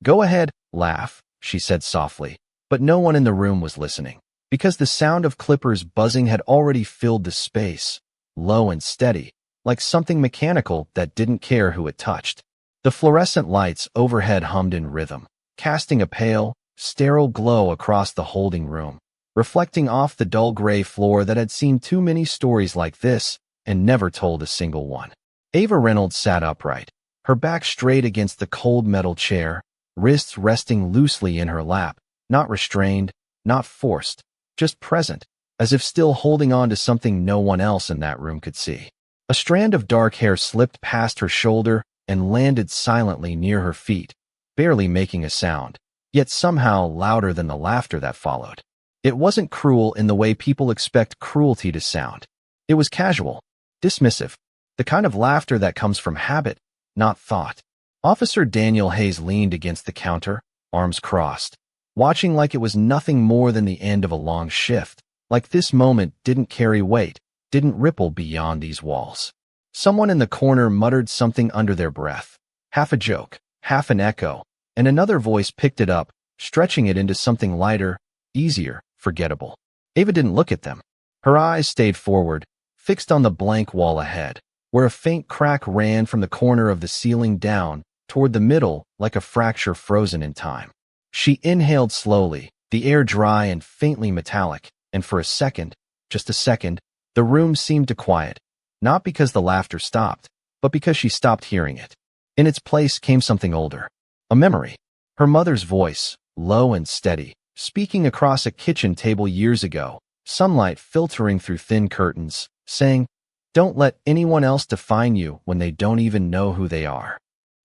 "Go ahead, laugh," she said softly, but no one in the room was listening, because the sound of clippers buzzing had already filled the space, low and steady, like something mechanical that didn't care who it touched. The fluorescent lights overhead hummed in rhythm, casting a pale, sterile glow across the holding room, reflecting off the dull gray floor that had seen too many stories like this and never told a single one. Ava Reynolds sat upright, her back straight against the cold metal chair, wrists resting loosely in her lap, not restrained, not forced, just present, as if still holding on to something no one else in that room could see. A strand of dark hair slipped past her shoulder and landed silently near her feet, barely making a sound, yet somehow louder than the laughter that followed. It wasn't cruel in the way people expect cruelty to sound. It was casual, dismissive, the kind of laughter that comes from habit, not thought. Officer Daniel Hayes leaned against the counter, arms crossed, watching like it was nothing more than the end of a long shift, like this moment didn't carry weight, didn't ripple beyond these walls. Someone in the corner muttered something under their breath, half a joke, half an echo, and another voice picked it up, stretching it into something lighter, easier, forgettable. Ava didn't look at them. Her eyes stayed forward, fixed on the blank wall ahead, where a faint crack ran from the corner of the ceiling down toward the middle like a fracture frozen in time. She inhaled slowly, the air dry and faintly metallic, and for a second, just a second, the room seemed to quiet, not because the laughter stopped, but because she stopped hearing it. In its place came something older, a memory. Her mother's voice, low and steady, speaking across a kitchen table years ago, sunlight filtering through thin curtains, saying, "Don't let anyone else define you when they don't even know who they are."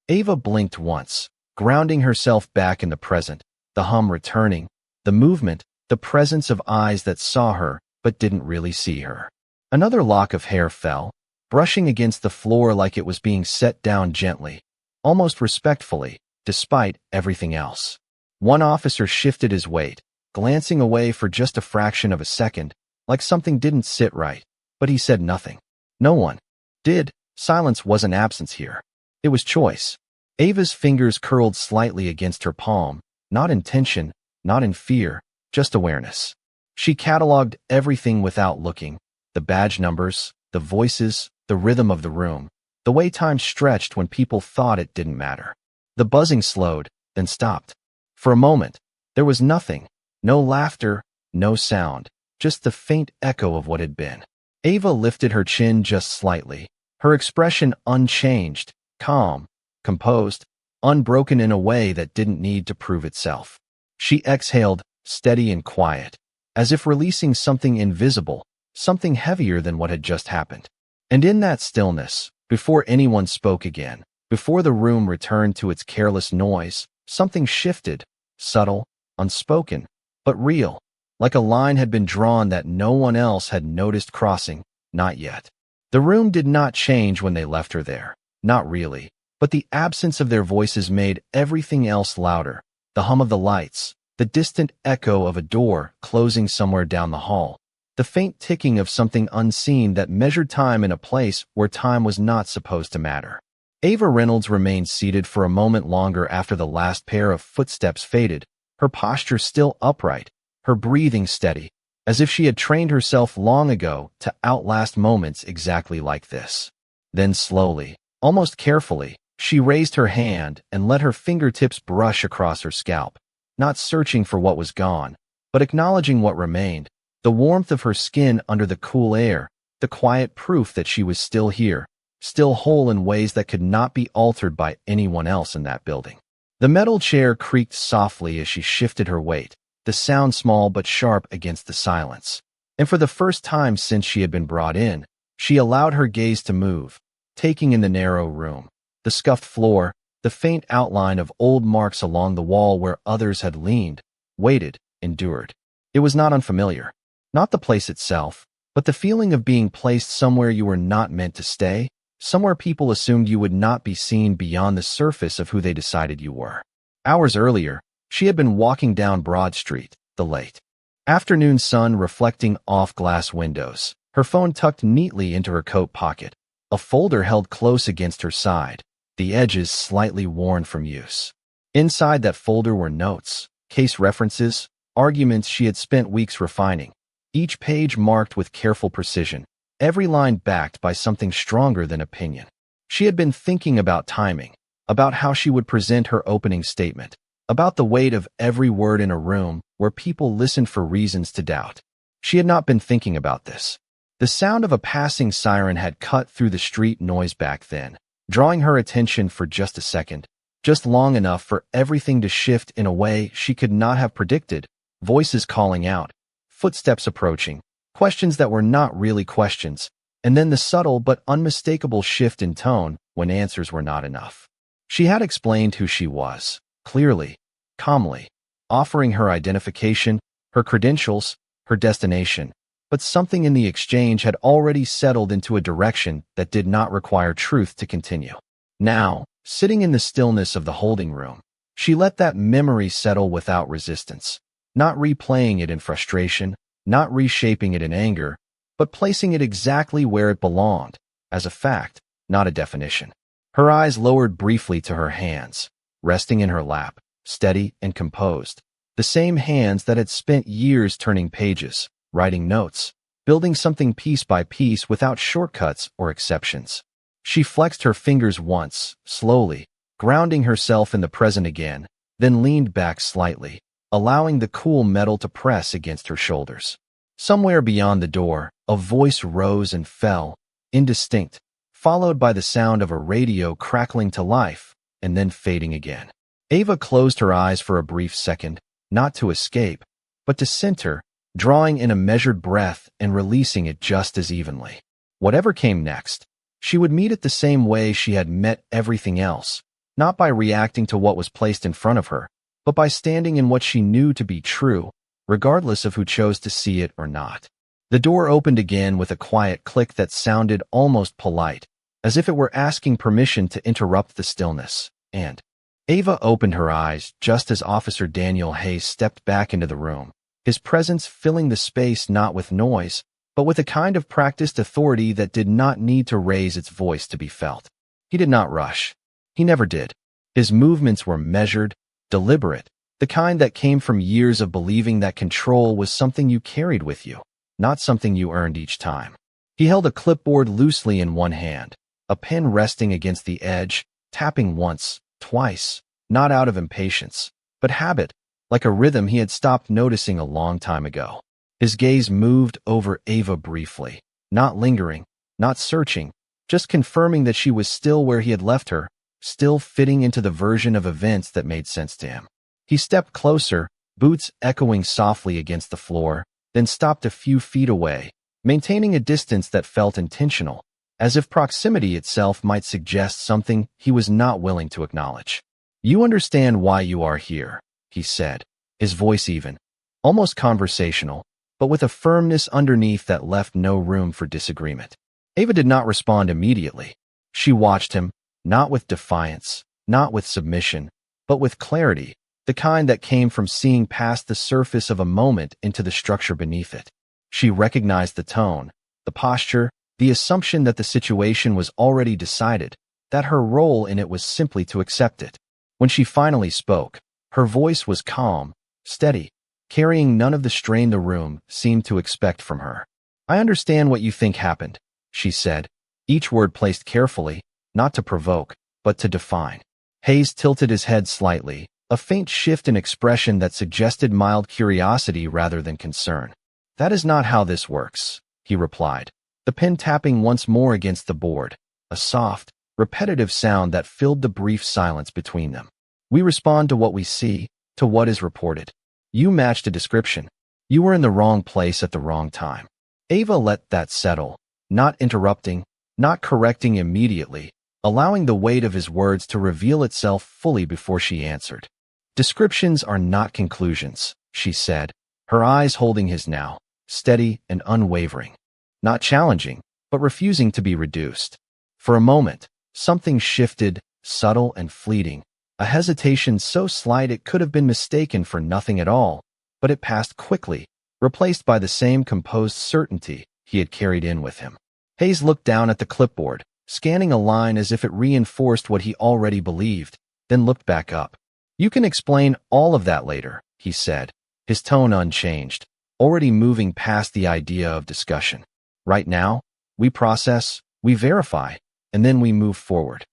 Ava blinked once, grounding herself back in the present, the hum returning, the movement, the presence of eyes that saw her but didn't really see her. Another lock of hair fell, brushing against the floor like it was being set down gently, almost respectfully, despite everything else. One officer shifted his weight, glancing away for just a fraction of a second, like something didn't sit right, but he said nothing. No one did. Silence wasn't absence here. It was choice. Ava's fingers curled slightly against her palm, not in tension, not in fear, just awareness. She cataloged everything without looking, the badge numbers, the voices, the rhythm of the room, the way time stretched when people thought it didn't matter. The buzzing slowed, then stopped. For a moment, there was nothing, no laughter, no sound, just the faint echo of what had been. Ava lifted her chin just slightly, her expression unchanged, calm, composed, unbroken in a way that didn't need to prove itself. She exhaled, steady and quiet, as if releasing something invisible, something heavier than what had just happened. And in that stillness, before anyone spoke again, before the room returned to its careless noise, something shifted, subtle, unspoken, but real, like a line had been drawn that no one else had noticed crossing, not yet. The room did not change when they left her there, not really, but the absence of their voices made everything else louder, the hum of the lights, the distant echo of a door closing somewhere down the hall, the faint ticking of something unseen that measured time in a place where time was not supposed to matter. Ava Reynolds remained seated for a moment longer after the last pair of footsteps faded, her posture still upright, her breathing steady, as if she had trained herself long ago to outlast moments exactly like this. Then slowly, almost carefully, she raised her hand and let her fingertips brush across her scalp, not searching for what was gone, but acknowledging what remained, the warmth of her skin under the cool air, the quiet proof that she was still here, still whole in ways that could not be altered by anyone else in that building. The metal chair creaked softly as she shifted her weight, the sound small but sharp against the silence. And for the first time since she had been brought in, she allowed her gaze to move, taking in the narrow room, the scuffed floor, the faint outline of old marks along the wall where others had leaned, waited, endured. It was not unfamiliar. Not the place itself, but the feeling of being placed somewhere you were not meant to stay, somewhere people assumed you would not be seen beyond the surface of who they decided you were. Hours earlier, she had been walking down Broad Street, the late afternoon sun reflecting off glass windows, her phone tucked neatly into her coat pocket, a folder held close against her side, the edges slightly worn from use. Inside that folder were notes, case references, arguments she had spent weeks refining, each page marked with careful precision, every line backed by something stronger than opinion. She had been thinking about timing, about how she would present her opening statement, about the weight of every word in a room where people listened for reasons to doubt. She had not been thinking about this. The sound of a passing siren had cut through the street noise back then, drawing her attention for just a second, just long enough for everything to shift in a way she could not have predicted, voices calling out, footsteps approaching, questions that were not really questions, and then the subtle but unmistakable shift in tone when answers were not enough. She had explained who she was, clearly, calmly, offering her identification, her credentials, her destination, but something in the exchange had already settled into a direction that did not require truth to continue. Now, sitting in the stillness of the holding room, she let that memory settle without resistance, not replaying it in frustration, not reshaping it in anger, but placing it exactly where it belonged, as a fact, not a definition. Her eyes lowered briefly to her hands, resting in her lap, steady and composed, the same hands that had spent years turning pages, writing notes, building something piece by piece without shortcuts or exceptions. She flexed her fingers once, slowly, grounding herself in the present again, then leaned back slightly, allowing the cool metal to press against her shoulders. Somewhere beyond the door, a voice rose and fell, indistinct, followed by the sound of a radio crackling to life, and then fading again. Ava closed her eyes for a brief second, not to escape, but to center, drawing in a measured breath and releasing it just as evenly. Whatever came next, she would meet it the same way she had met everything else, not by reacting to what was placed in front of her, but by standing in what she knew to be true, regardless of who chose to see it or not. The door opened again with a quiet click that sounded almost polite, as if it were asking permission to interrupt the stillness, and Ava opened her eyes just as Officer Daniel Hayes stepped back into the room, his presence filling the space not with noise, but with a kind of practiced authority that did not need to raise its voice to be felt. He did not rush. He never did. His movements were measured, deliberate, the kind that came from years of believing that control was something you carried with you, not something you earned each time. He held a clipboard loosely in one hand, a pen resting against the edge, tapping once, twice, not out of impatience, but habit, like a rhythm he had stopped noticing a long time ago. His gaze moved over Ava briefly, not lingering, not searching, just confirming that she was still where he had left her, still fitting into the version of events that made sense to him. He stepped closer, boots echoing softly against the floor, then stopped a few feet away, maintaining a distance that felt intentional, as if proximity itself might suggest something he was not willing to acknowledge. "You understand why you are here," he said, his voice even, almost conversational, but with a firmness underneath that left no room for disagreement. Ava did not respond immediately. She watched him, not with defiance, not with submission, but with clarity, the kind that came from seeing past the surface of a moment into the structure beneath it. She recognized the tone, the posture, the assumption that the situation was already decided, that her role in it was simply to accept it. When she finally spoke, her voice was calm, steady, carrying none of the strain the room seemed to expect from her. "I understand what you think happened," she said, each word placed carefully, not to provoke, but to define. Hayes tilted his head slightly, a faint shift in expression that suggested mild curiosity rather than concern. "That is not how this works," he replied, the pen tapping once more against the board, a soft, repetitive sound that filled the brief silence between them. "We respond to what we see, to what is reported. You matched a description. You were in the wrong place at the wrong time." Ava let that settle, not interrupting, not correcting immediately, allowing the weight of his words to reveal itself fully before she answered. "Descriptions are not conclusions," she said, her eyes holding his now, steady and unwavering. Not challenging, but refusing to be reduced. For a moment, something shifted, subtle and fleeting, a hesitation so slight it could have been mistaken for nothing at all, but it passed quickly, replaced by the same composed certainty he had carried in with him. Hayes looked down at the clipboard, scanning a line as if it reinforced what he already believed, then looked back up. You can explain all of that later, he said, his tone unchanged, already moving past the idea of discussion. Right now, we process, we verify, and then we move forward.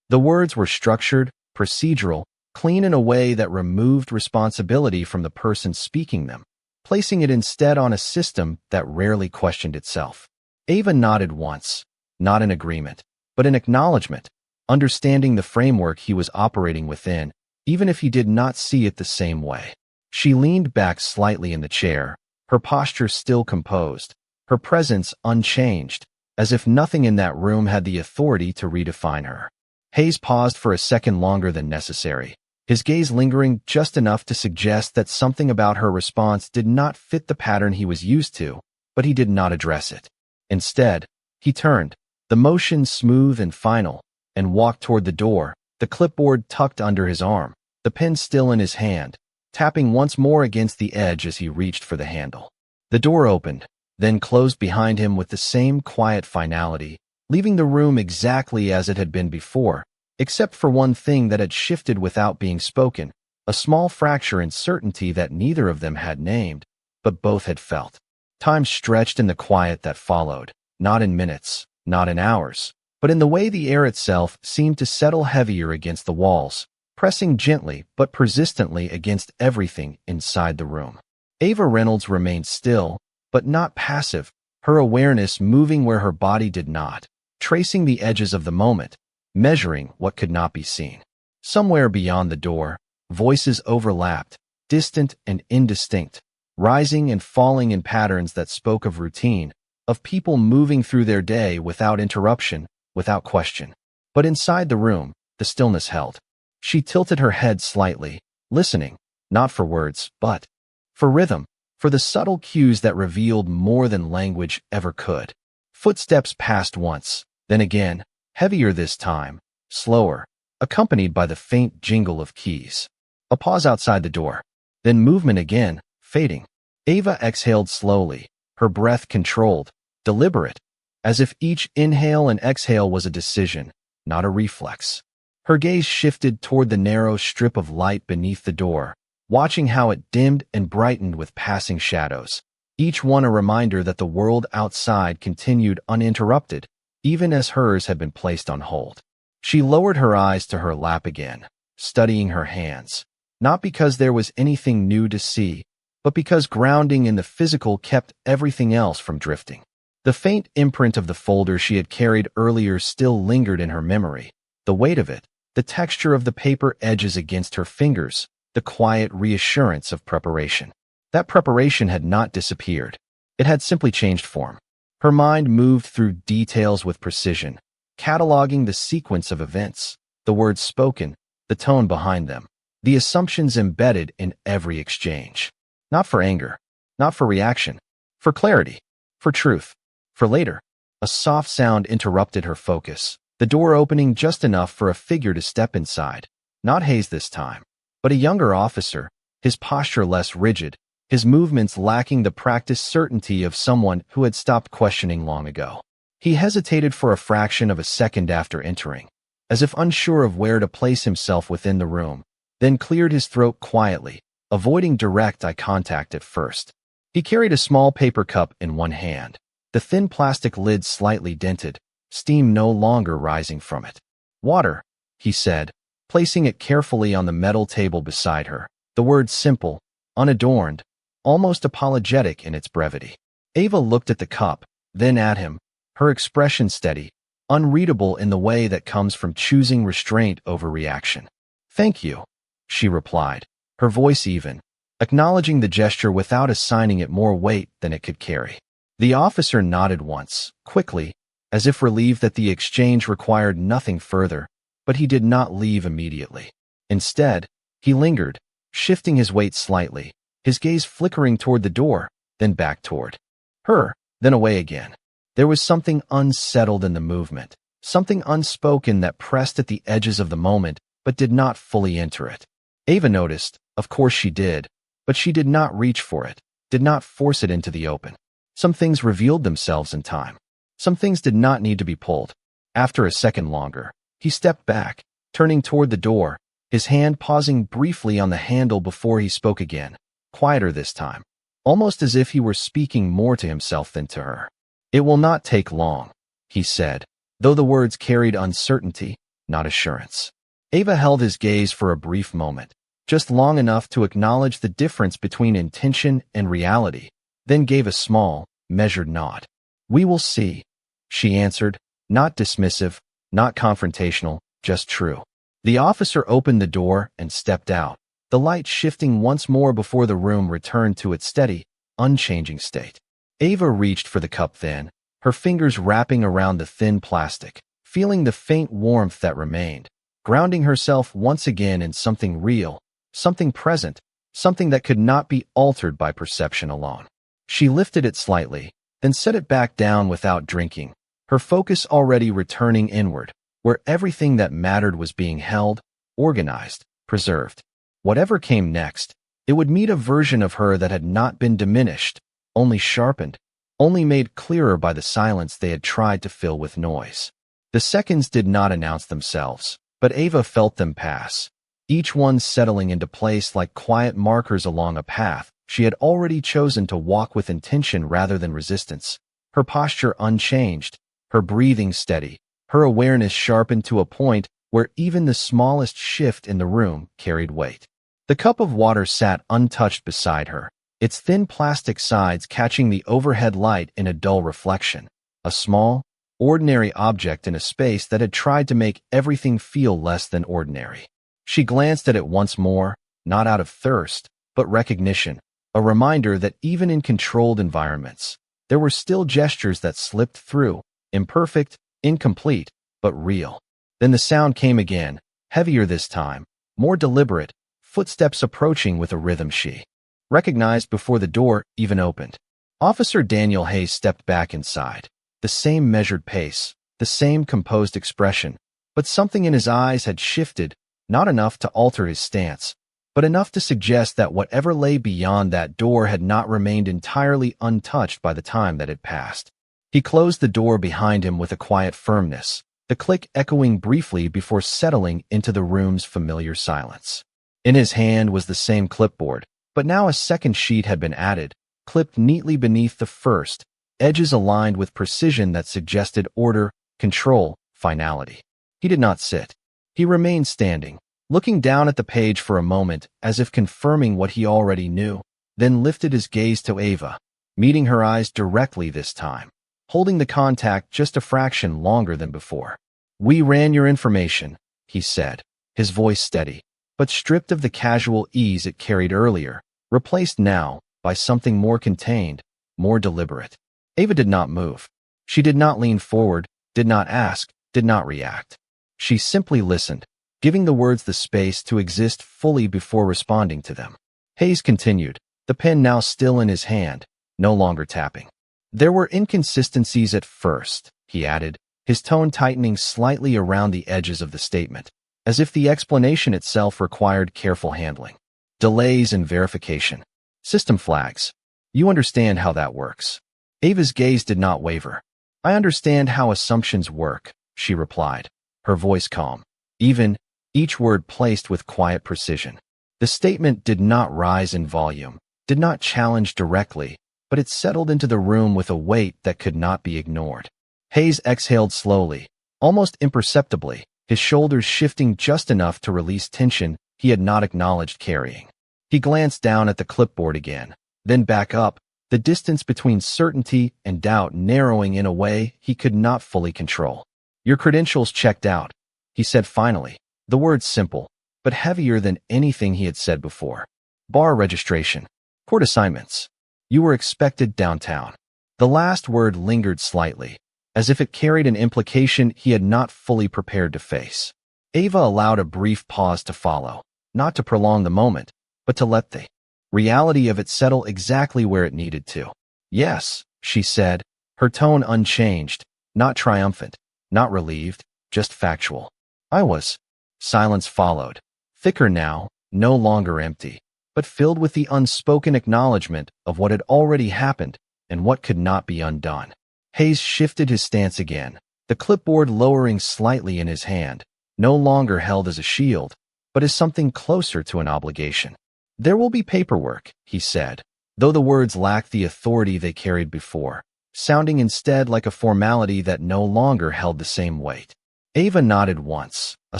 The words were structured, procedural, clean in a way that removed responsibility from the person speaking them, placing it instead on a system that rarely questioned itself. Ava nodded once, not in agreement, but in acknowledgement, understanding the framework he was operating within, even if he did not see it the same way. She leaned back slightly in the chair, her posture still composed, her presence unchanged, as if nothing in that room had the authority to redefine her. Hayes paused for a second longer than necessary, his gaze lingering just enough to suggest that something about her response did not fit the pattern he was used to, but he did not address it. Instead, he turned, the motion smooth and final, and walked toward the door, the clipboard tucked under his arm, the pen still in his hand, tapping once more against the edge as he reached for the handle. The door opened, then closed behind him with the same quiet finality, leaving the room exactly as it had been before, except for one thing that had shifted without being spoken, a small fracture in certainty that neither of them had named, but both had felt. Time stretched in the quiet that followed, not in minutes, not in hours, but in the way the air itself seemed to settle heavier against the walls, pressing gently but persistently against everything inside the room. Ava Reynolds remained still, but not passive, her awareness moving where her body did not, tracing the edges of the moment, measuring what could not be seen. Somewhere beyond the door, voices overlapped, distant and indistinct, rising and falling in patterns that spoke of routine, of people moving through their day without interruption, without question. But inside the room, the stillness held. She tilted her head slightly, listening, not for words, but for rhythm, for the subtle cues that revealed more than language ever could. Footsteps passed once, then again, heavier this time, slower, accompanied by the faint jingle of keys. A pause outside the door, then movement again, fading. Ava exhaled slowly, her breath controlled, deliberate, as if each inhale and exhale was a decision, not a reflex. Her gaze shifted toward the narrow strip of light beneath the door, watching how it dimmed and brightened with passing shadows, each one a reminder that the world outside continued uninterrupted, even as hers had been placed on hold. She lowered her eyes to her lap again, studying her hands, not because there was anything new to see, but because grounding in the physical kept everything else from drifting. The faint imprint of the folder she had carried earlier still lingered in her memory, the weight of it, the texture of the paper edges against her fingers, the quiet reassurance of preparation. That preparation had not disappeared. It had simply changed form. Her mind moved through details with precision, cataloging the sequence of events, the words spoken, the tone behind them, the assumptions embedded in every exchange. Not for anger, not for reaction, for clarity, for truth, for later. A soft sound interrupted her focus, the door opening just enough for a figure to step inside. Not Hayes this time, but a younger officer, his posture less rigid, his movements lacking the practiced certainty of someone who had stopped questioning long ago. He hesitated for a fraction of a second after entering, as if unsure of where to place himself within the room, then cleared his throat quietly, avoiding direct eye contact at first. He carried a small paper cup in one hand, the thin plastic lid slightly dented, steam no longer rising from it. "Water," he said, placing it carefully on the metal table beside her, the word simple, unadorned, almost apologetic in its brevity. Ava looked at the cup, then at him, her expression steady, unreadable in the way that comes from choosing restraint over reaction. "Thank you," she replied, her voice even, acknowledging the gesture without assigning it more weight than it could carry. The officer nodded once, quickly, as if relieved that the exchange required nothing further, but he did not leave immediately. Instead, he lingered, shifting his weight slightly, his gaze flickering toward the door, then back toward her, then away again. There was something unsettled in the movement, something unspoken that pressed at the edges of the moment but did not fully enter it. Ava noticed, of course she did, but she did not reach for it, did not force it into the open. Some things revealed themselves in time. Some things did not need to be pulled. After a second longer, he stepped back, turning toward the door, his hand pausing briefly on the handle before he spoke again, quieter this time, almost as if he were speaking more to himself than to her. "It will not take long," he said, though the words carried uncertainty, not assurance. Ava held his gaze for a brief moment, just long enough to acknowledge the difference between intention and reality, then gave a small, measured nod. "We will see," she answered, not dismissive, not confrontational, just true. The officer opened the door and stepped out, the light shifting once more before the room returned to its steady, unchanging state. Ava reached for the cup then, her fingers wrapping around the thin plastic, feeling the faint warmth that remained, grounding herself once again in something real, something present, something that could not be altered by perception alone. She lifted it slightly, then set it back down without drinking, her focus already returning inward, where everything that mattered was being held, organized, preserved. Whatever came next, it would meet a version of her that had not been diminished, only sharpened, only made clearer by the silence they had tried to fill with noise. The seconds did not announce themselves, but Ava felt them pass, each one settling into place like quiet markers along a path she had already chosen to walk with intention rather than resistance, her posture unchanged, her breathing steady, her awareness sharpened to a point where even the smallest shift in the room carried weight. The cup of water sat untouched beside her, its thin plastic sides catching the overhead light in a dull reflection, a small, ordinary object in a space that had tried to make everything feel less than ordinary. She glanced at it once more, not out of thirst, but recognition, a reminder that even in controlled environments, there were still gestures that slipped through, imperfect, incomplete, but real. Then the sound came again, heavier this time, more deliberate, footsteps approaching with a rhythm she recognized before the door even opened. Officer Daniel Hayes stepped back inside, the same measured pace, the same composed expression, but something in his eyes had shifted, not enough to alter his stance, but enough to suggest that whatever lay beyond that door had not remained entirely untouched by the time that had passed. He closed the door behind him with a quiet firmness, the click echoing briefly before settling into the room's familiar silence. In his hand was the same clipboard, but now a second sheet had been added, clipped neatly beneath the first, edges aligned with precision that suggested order, control, finality. He did not sit. He remained standing, looking down at the page for a moment as if confirming what he already knew, then lifted his gaze to Ava, meeting her eyes directly this time, holding the contact just a fraction longer than before. "We ran your information," he said, his voice steady, but stripped of the casual ease it carried earlier, replaced now by something more contained, more deliberate. Ava did not move. She did not lean forward, did not ask, did not react. She simply listened, giving the words the space to exist fully before responding to them. Hayes continued, the pen now still in his hand, no longer tapping. "There were inconsistencies at first," he added, his tone tightening slightly around the edges of the statement, as if the explanation itself required careful handling. "Delays in verification. System flags. You understand how that works." Ava's gaze did not waver. "I understand how assumptions work," she replied, her voice calm, even, each word placed with quiet precision. The statement did not rise in volume, did not challenge directly, but it settled into the room with a weight that could not be ignored. Hayes exhaled slowly, almost imperceptibly, his shoulders shifting just enough to release tension he had not acknowledged carrying. He glanced down at the clipboard again, then back up, the distance between certainty and doubt narrowing in a way he could not fully control. "Your credentials checked out," he said finally, the words simple, but heavier than anything he had said before. "Bar registration. Court assignments. You were expected downtown." The last word lingered slightly, as if it carried an implication he had not fully prepared to face. Ava allowed a brief pause to follow, not to prolong the moment, but to let the reality of it settle exactly where it needed to. "Yes," she said, her tone unchanged, not triumphant, not relieved, just factual. "I was." Silence followed, thicker now, no longer empty, but filled with the unspoken acknowledgement of what had already happened and what could not be undone. Hayes shifted his stance again, the clipboard lowering slightly in his hand, no longer held as a shield, but as something closer to an obligation. There will be paperwork, he said, though the words lacked the authority they carried before, sounding instead like a formality that no longer held the same weight. Ava nodded once, a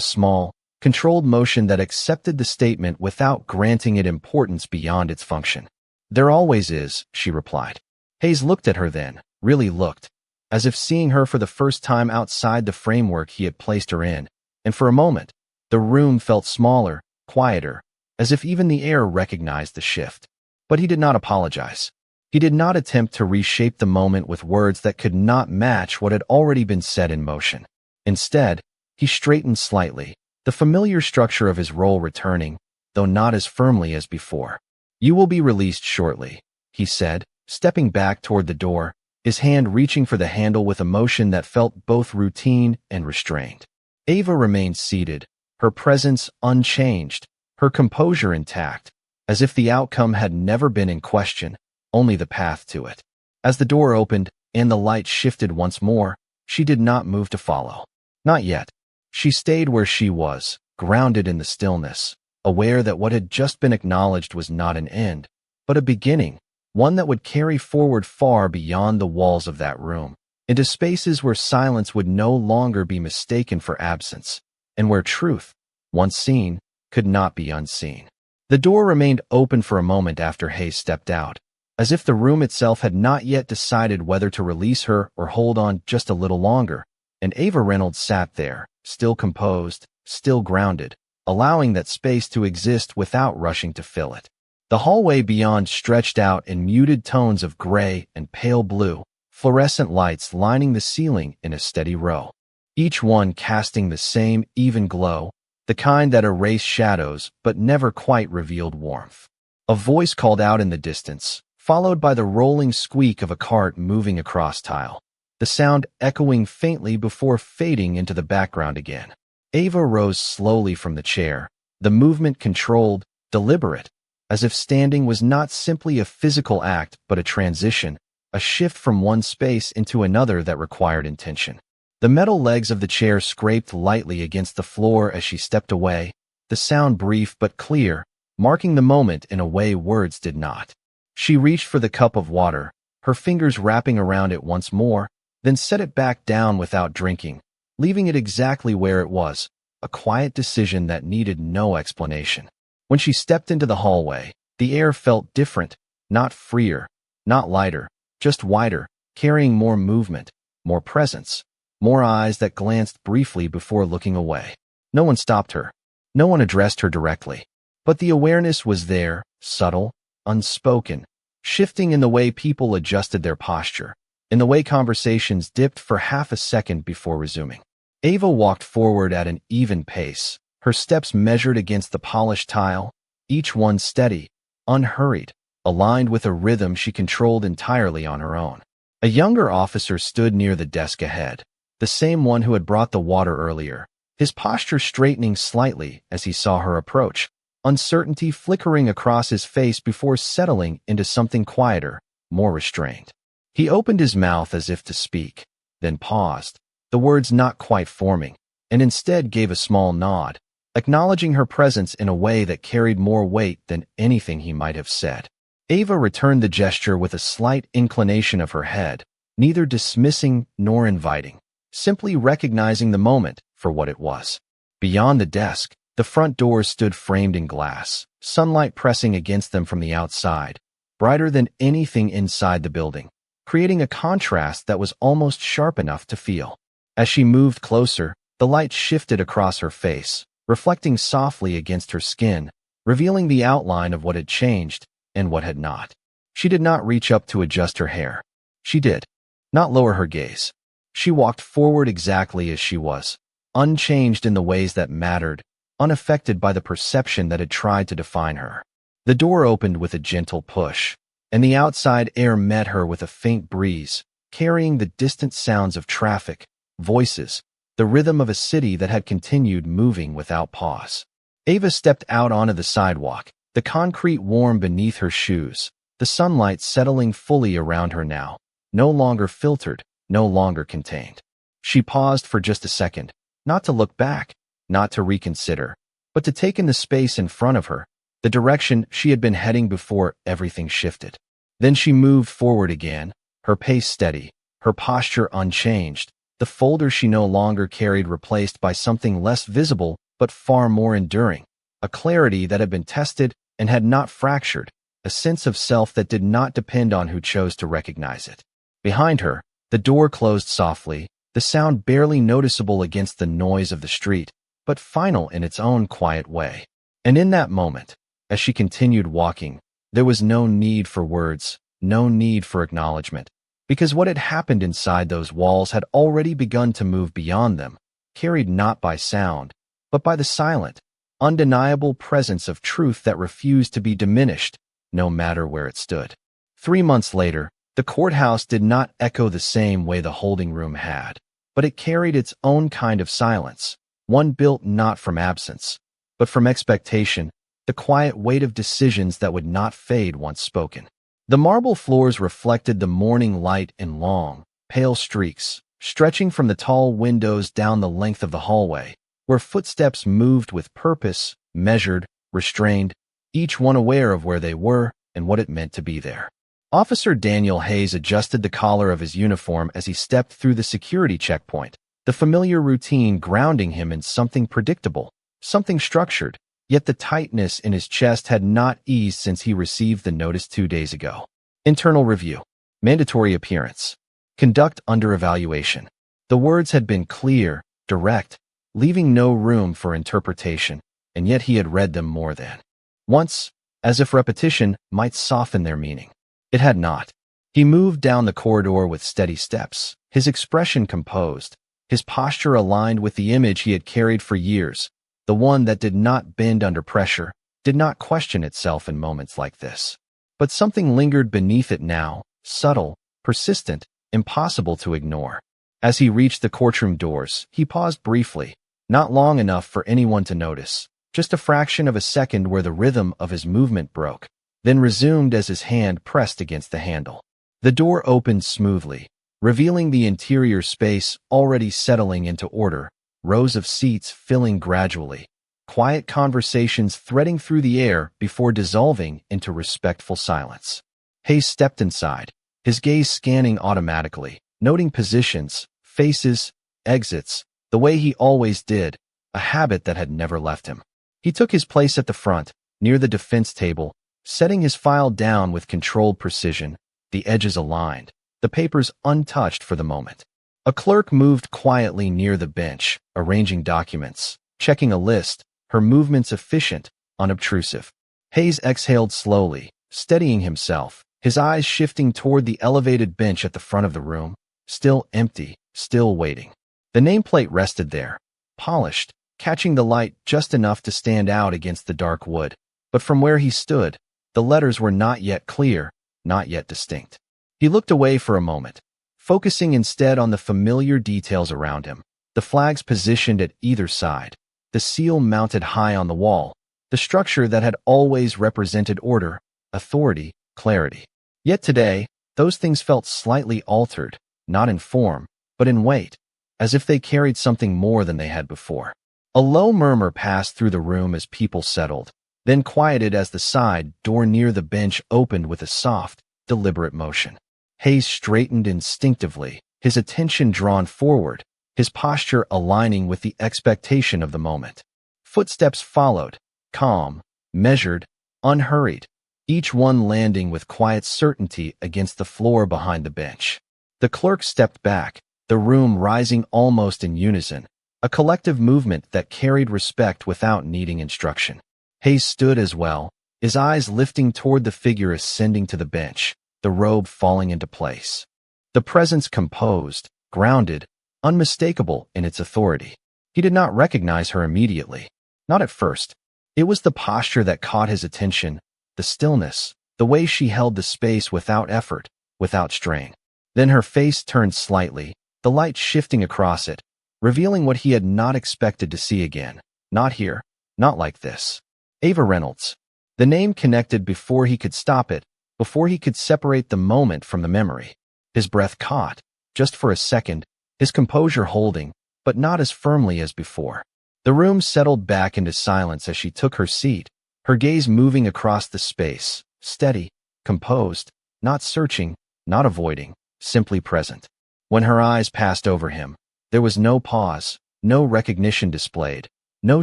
small, controlled motion that accepted the statement without granting it importance beyond its function. There always is, she replied. Hayes looked at her then, really looked, as if seeing her for the first time outside the framework he had placed her in, and for a moment, the room felt smaller, quieter, as if even the air recognized the shift. But he did not apologize. He did not attempt to reshape the moment with words that could not match what had already been set in motion. Instead, he straightened slightly, the familiar structure of his role returning, though not as firmly as before. You will be released shortly, he said, stepping back toward the door, his hand reaching for the handle with a motion that felt both routine and restrained. Ava remained seated, her presence unchanged, her composure intact, as if the outcome had never been in question, only the path to it. As the door opened and the light shifted once more, she did not move to follow. Not yet. She stayed where she was, grounded in the stillness, aware that what had just been acknowledged was not an end, but a beginning, one that would carry forward far beyond the walls of that room, into spaces where silence would no longer be mistaken for absence, and where truth, once seen, could not be unseen. The door remained open for a moment after Hayes stepped out, as if the room itself had not yet decided whether to release her or hold on just a little longer, and Ava Reynolds sat there, still composed, still grounded, allowing that space to exist without rushing to fill it. The hallway beyond stretched out in muted tones of gray and pale blue, fluorescent lights lining the ceiling in a steady row, each one casting the same even glow, the kind that erased shadows but never quite revealed warmth. A voice called out in the distance, followed by the rolling squeak of a cart moving across tile, the sound echoing faintly before fading into the background again. Ava rose slowly from the chair, the movement controlled, deliberate, as if standing was not simply a physical act but a transition, a shift from one space into another that required intention. The metal legs of the chair scraped lightly against the floor as she stepped away, the sound brief but clear, marking the moment in a way words did not. She reached for the cup of water, her fingers wrapping around it once more, then set it back down without drinking, leaving it exactly where it was, a quiet decision that needed no explanation. When she stepped into the hallway, the air felt different, not freer, not lighter, just wider, carrying more movement, more presence, more eyes that glanced briefly before looking away. No one stopped her. No one addressed her directly. But the awareness was there, subtle, unspoken, shifting in the way people adjusted their posture, in the way conversations dipped for half a second before resuming. Ava walked forward at an even pace, her steps measured against the polished tile, each one steady, unhurried, aligned with a rhythm she controlled entirely on her own. A younger officer stood near the desk ahead, the same one who had brought the water earlier, his posture straightening slightly as he saw her approach, uncertainty flickering across his face before settling into something quieter, more restrained. He opened his mouth as if to speak, then paused, the words not quite forming, and instead gave a small nod, acknowledging her presence in a way that carried more weight than anything he might have said. Ava returned the gesture with a slight inclination of her head, neither dismissing nor inviting, simply recognizing the moment for what it was. Beyond the desk, the front doors stood framed in glass, sunlight pressing against them from the outside, brighter than anything inside the building, creating a contrast that was almost sharp enough to feel. As she moved closer, the light shifted across her face, reflecting softly against her skin, revealing the outline of what had changed and what had not. She did not reach up to adjust her hair. She did not lower her gaze. She walked forward exactly as she was, unchanged in the ways that mattered, unaffected by the perception that had tried to define her. The door opened with a gentle push, and the outside air met her with a faint breeze, carrying the distant sounds of traffic, voices, the rhythm of a city that had continued moving without pause. Ava stepped out onto the sidewalk, the concrete warm beneath her shoes, the sunlight settling fully around her now, no longer filtered, no longer contained. She paused for just a second, not to look back, not to reconsider, but to take in the space in front of her, the direction she had been heading before everything shifted. Then she moved forward again, her pace steady, her posture unchanged, the folder she no longer carried replaced by something less visible but far more enduring, a clarity that had been tested and had not fractured, a sense of self that did not depend on who chose to recognize it. Behind her, the door closed softly, the sound barely noticeable against the noise of the street, but final in its own quiet way. And in that moment, as she continued walking, there was no need for words, no need for acknowledgement, because what had happened inside those walls had already begun to move beyond them, carried not by sound, but by the silent, undeniable presence of truth that refused to be diminished, no matter where it stood. 3 months later, the courthouse did not echo the same way the holding room had, but it carried its own kind of silence, one built not from absence, but from expectation, the quiet weight of decisions that would not fade once spoken. The marble floors reflected the morning light in long, pale streaks, stretching from the tall windows down the length of the hallway, where footsteps moved with purpose, measured, restrained, each one aware of where they were and what it meant to be there. Officer Daniel Hayes adjusted the collar of his uniform as he stepped through the security checkpoint, the familiar routine grounding him in something predictable, something structured, yet the tightness in his chest had not eased since he received the notice 2 days ago. Internal review. Mandatory appearance. Conduct under evaluation. The words had been clear, direct, leaving no room for interpretation, and yet he had read them more than once, as if repetition might soften their meaning. It had not. He moved down the corridor with steady steps, his expression composed, his posture aligned with the image he had carried for years, the one that did not bend under pressure, did not question itself in moments like this. But something lingered beneath it now, subtle, persistent, impossible to ignore. As he reached the courtroom doors, he paused briefly, not long enough for anyone to notice, just a fraction of a second where the rhythm of his movement broke, then resumed as his hand pressed against the handle. The door opened smoothly, revealing the interior space already settling into order, rows of seats filling gradually, quiet conversations threading through the air before dissolving into respectful silence. Hayes stepped inside, his gaze scanning automatically, noting positions, faces, exits, the way he always did, a habit that had never left him. He took his place at the front, near the defense table, setting his file down with controlled precision, the edges aligned, the papers untouched for the moment. A clerk moved quietly near the bench, arranging documents, checking a list, her movements efficient, unobtrusive. Hayes exhaled slowly, steadying himself, his eyes shifting toward the elevated bench at the front of the room, still empty, still waiting. The nameplate rested there, polished, catching the light just enough to stand out against the dark wood. But from where he stood, the letters were not yet clear, not yet distinct. He looked away for a moment, focusing instead on the familiar details around him, the flags positioned at either side, the seal mounted high on the wall, the structure that had always represented order, authority, clarity. Yet today, those things felt slightly altered, not in form, but in weight, as if they carried something more than they had before. A low murmur passed through the room as people settled, then quieted as the side door near the bench opened with a soft, deliberate motion. Hayes straightened instinctively, his attention drawn forward, his posture aligning with the expectation of the moment. Footsteps followed, calm, measured, unhurried, each one landing with quiet certainty against the floor behind the bench. The clerk stepped back, the room rising almost in unison, a collective movement that carried respect without needing instruction. Hayes stood as well, his eyes lifting toward the figure ascending to the bench, the robe falling into place. The presence composed, grounded, unmistakable in its authority. He did not recognize her immediately. Not at first. It was the posture that caught his attention, the stillness, the way she held the space without effort, without strain. Then her face turned slightly, the light shifting across it, revealing what he had not expected to see again. Not here, not like this. Ava Reynolds. The name connected before he could stop it, before he could separate the moment from the memory. His breath caught, just for a second, his composure holding, but not as firmly as before. The room settled back into silence as she took her seat, her gaze moving across the space, steady, composed, not searching, not avoiding, simply present. When her eyes passed over him, there was no pause, no recognition displayed, no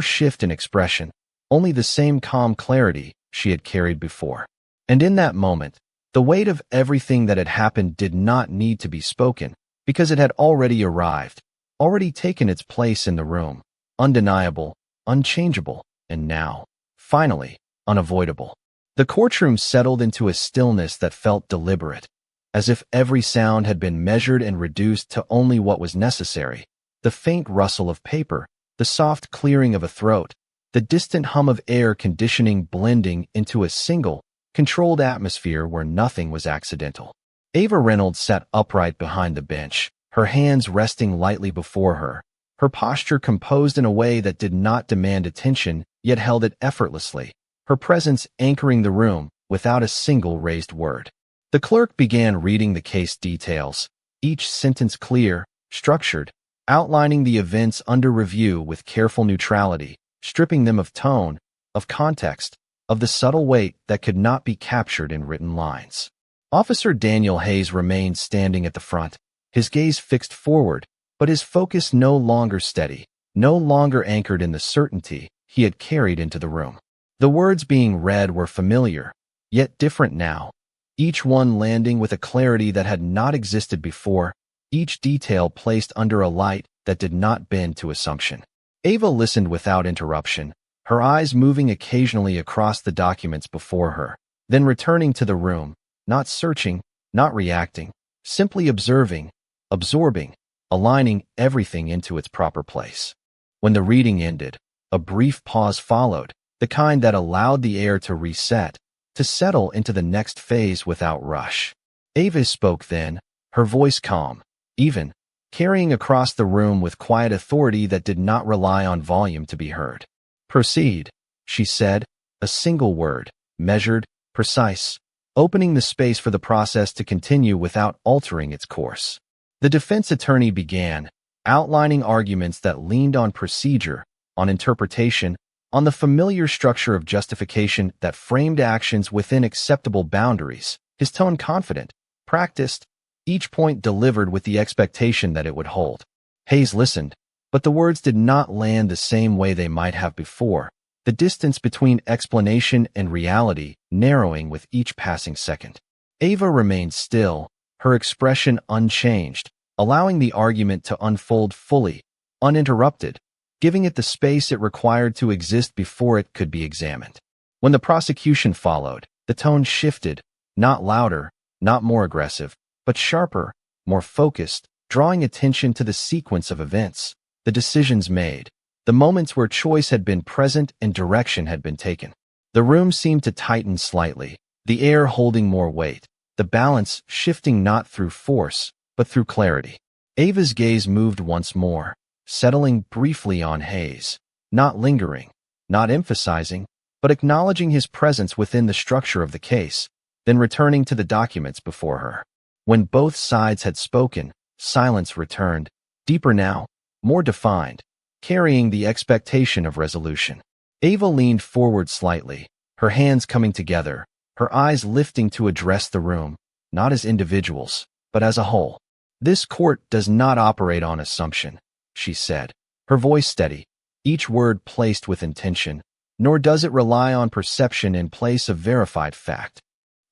shift in expression, only the same calm clarity she had carried before. And in that moment, the weight of everything that had happened did not need to be spoken, because it had already arrived, already taken its place in the room, undeniable, unchangeable, and now, finally, unavoidable. The courtroom settled into a stillness that felt deliberate, as if every sound had been measured and reduced to only what was necessary. The faint rustle of paper, the soft clearing of a throat, the distant hum of air conditioning blending into a single, controlled atmosphere where nothing was accidental. Ava Reynolds sat upright behind the bench, her hands resting lightly before her, her posture composed in a way that did not demand attention, yet held it effortlessly, her presence anchoring the room without a single raised word. The clerk began reading the case details, each sentence clear, structured, outlining the events under review with careful neutrality, stripping them of tone, of context, of the subtle weight that could not be captured in written lines. Officer Daniel Hayes remained standing at the front, his gaze fixed forward, but his focus no longer steady, no longer anchored in the certainty he had carried into the room. The words being read were familiar, yet different now, each one landing with a clarity that had not existed before, each detail placed under a light that did not bend to assumption. Ava listened without interruption, her eyes moving occasionally across the documents before her, then returning to the room, not searching, not reacting, simply observing, absorbing, aligning everything into its proper place. When the reading ended, a brief pause followed, the kind that allowed the air to reset, to settle into the next phase without rush. Ava spoke then, her voice calm, even, carrying across the room with quiet authority that did not rely on volume to be heard. "Proceed," she said, a single word, measured, precise, opening the space for the process to continue without altering its course. The defense attorney began, outlining arguments that leaned on procedure, on interpretation, on the familiar structure of justification that framed actions within acceptable boundaries, his tone confident, practiced, each point delivered with the expectation that it would hold. Hayes listened, but the words did not land the same way they might have before, the distance between explanation and reality narrowing with each passing second. Ava remained still, her expression unchanged, allowing the argument to unfold fully, uninterrupted, giving it the space it required to exist before it could be examined. When the prosecution followed, the tone shifted, not louder, not more aggressive, but sharper, more focused, drawing attention to the sequence of events, the decisions made, the moments where choice had been present and direction had been taken. The room seemed to tighten slightly, the air holding more weight, the balance shifting not through force, but through clarity. Ava's gaze moved once more, settling briefly on Hayes, not lingering, not emphasizing, but acknowledging his presence within the structure of the case, then returning to the documents before her. When both sides had spoken, silence returned, deeper now, more defined, carrying the expectation of resolution. Ava leaned forward slightly, her hands coming together, her eyes lifting to address the room, not as individuals, but as a whole. "This court does not operate on assumption," she said, her voice steady, each word placed with intention, "nor does it rely on perception in place of verified fact."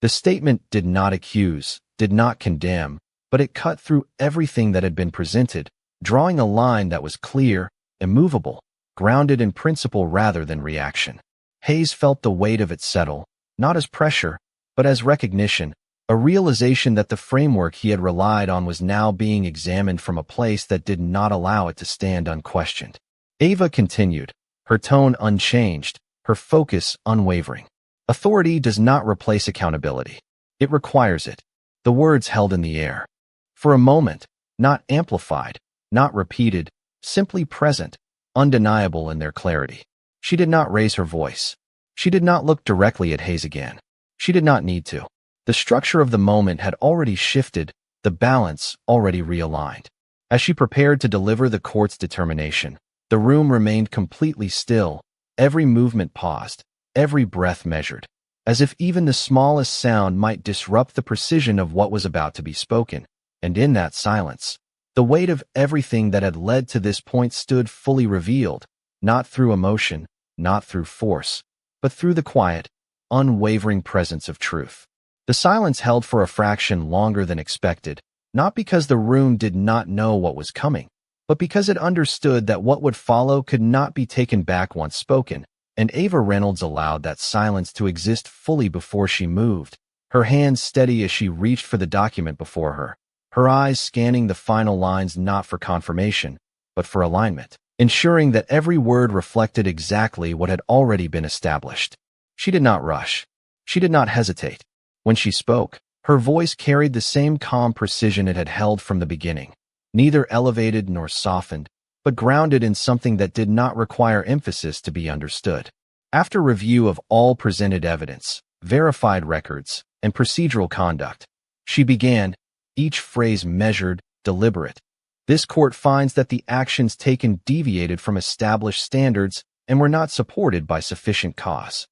The statement did not accuse, did not condemn, but it cut through everything that had been presented, drawing a line that was clear, immovable, grounded in principle rather than reaction. Hayes felt the weight of it settle, not as pressure, but as recognition, a realization that the framework he had relied on was now being examined from a place that did not allow it to stand unquestioned. Ava continued, her tone unchanged, her focus unwavering. "Authority does not replace accountability. It requires it." The words held in the air. For a moment, not amplified, not repeated, simply present, undeniable in their clarity. She did not raise her voice. She did not look directly at Hayes again. She did not need to. The structure of the moment had already shifted, the balance already realigned. As she prepared to deliver the court's determination, The room remained completely still, every movement paused, every breath measured, as if even the smallest sound might disrupt the precision of what was about to be spoken. And in that silence, the weight of everything that had led to this point stood fully revealed, not through emotion, not through force, but through the quiet, unwavering presence of truth. The silence held for a fraction longer than expected, not because the room did not know what was coming, but because it understood that what would follow could not be taken back once spoken, and Ava Reynolds allowed that silence to exist fully before she moved, her hands steady as she reached for the document before her, her eyes scanning the final lines not for confirmation, but for alignment, ensuring that every word reflected exactly what had already been established. She did not rush. She did not hesitate. When she spoke, her voice carried the same calm precision it had held from the beginning, neither elevated nor softened, but grounded in something that did not require emphasis to be understood. After review of all presented evidence, verified records, and procedural conduct, she began, each phrase measured, deliberate. This court finds that the actions taken deviated from established standards and were not supported by sufficient cause.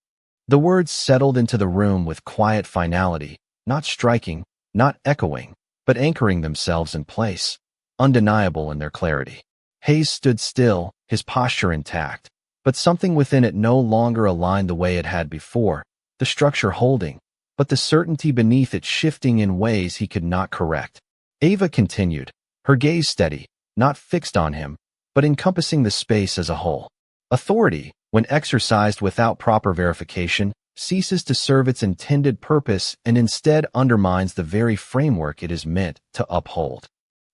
The words settled into the room with quiet finality, not striking, not echoing, but anchoring themselves in place, undeniable in their clarity. Hayes stood still, his posture intact, but something within it no longer aligned the way it had before, the structure holding, but the certainty beneath it shifting in ways he could not correct. Ava continued, her gaze steady, not fixed on him, but encompassing the space as a whole. Authority, when exercised without proper verification, ceases to serve its intended purpose and instead undermines the very framework it is meant to uphold.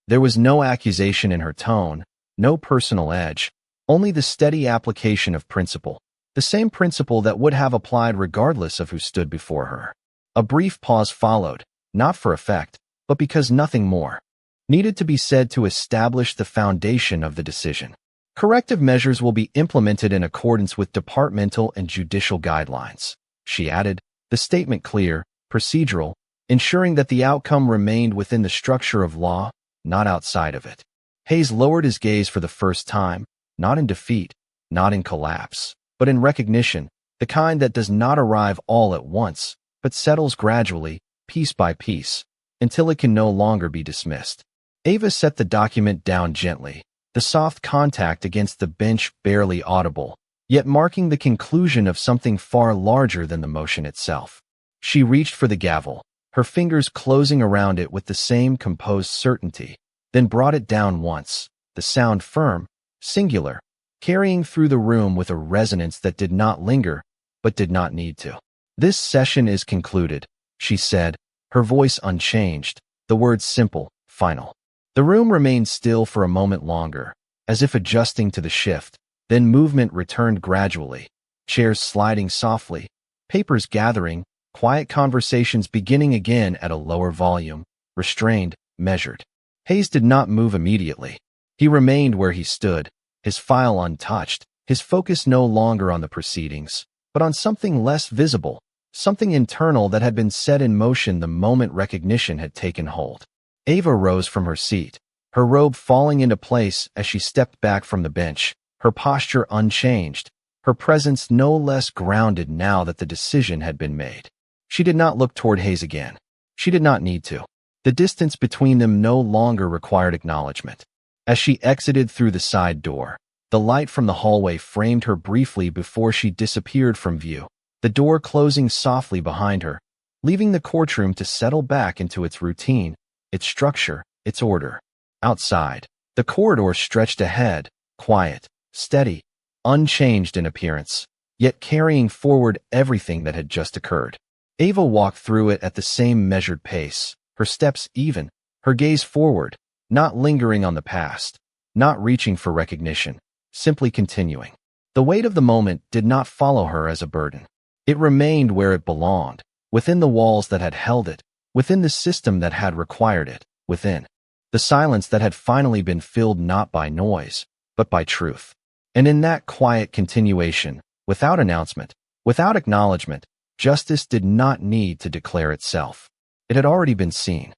There was no accusation in her tone, no personal edge, only the steady application of principle, the same principle that would have applied regardless of who stood before her. A brief pause followed, not for effect, but because nothing more needed to be said to establish the foundation of the decision. Corrective measures will be implemented in accordance with departmental and judicial guidelines, she added, the statement clear, procedural, ensuring that the outcome remained within the structure of law, not outside of it. Hayes lowered his gaze for the first time, not in defeat, not in collapse, but in recognition, the kind that does not arrive all at once, but settles gradually, piece by piece, until it can no longer be dismissed. Ava set the document down gently, the soft contact against the bench barely audible, yet marking the conclusion of something far larger than the motion itself. She reached for the gavel, her fingers closing around it with the same composed certainty, then brought it down once, the sound firm, singular, carrying through the room with a resonance that did not linger, but did not need to. This session is concluded, she said, her voice unchanged, the words simple, final. The room remained still for a moment longer, as if adjusting to the shift, then movement returned gradually, chairs sliding softly, papers gathering, quiet conversations beginning again at a lower volume, restrained, measured. Hayes did not move immediately. He remained where he stood, his file untouched, his focus no longer on the proceedings, but on something less visible, something internal that had been set in motion the moment recognition had taken hold. Ava rose from her seat, her robe falling into place as she stepped back from the bench, her posture unchanged, her presence no less grounded now that the decision had been made. She did not look toward Hayes again. She did not need to. The distance between them no longer required acknowledgement. As she exited through the side door, the light from the hallway framed her briefly before she disappeared from view, the door closing softly behind her, leaving the courtroom to settle back into its routine, its structure, its order. Outside, the corridor stretched ahead, quiet, steady, unchanged in appearance, yet carrying forward everything that had just occurred. Ava walked through it at the same measured pace, her steps even, her gaze forward, not lingering on the past, not reaching for recognition, simply continuing. The weight of the moment did not follow her as a burden. It remained where it belonged, within the walls that had held it, within the system that had required it, within the silence that had finally been filled not by noise, but by truth. And in that quiet continuation, without announcement, without acknowledgement, justice did not need to declare itself. It had already been seen.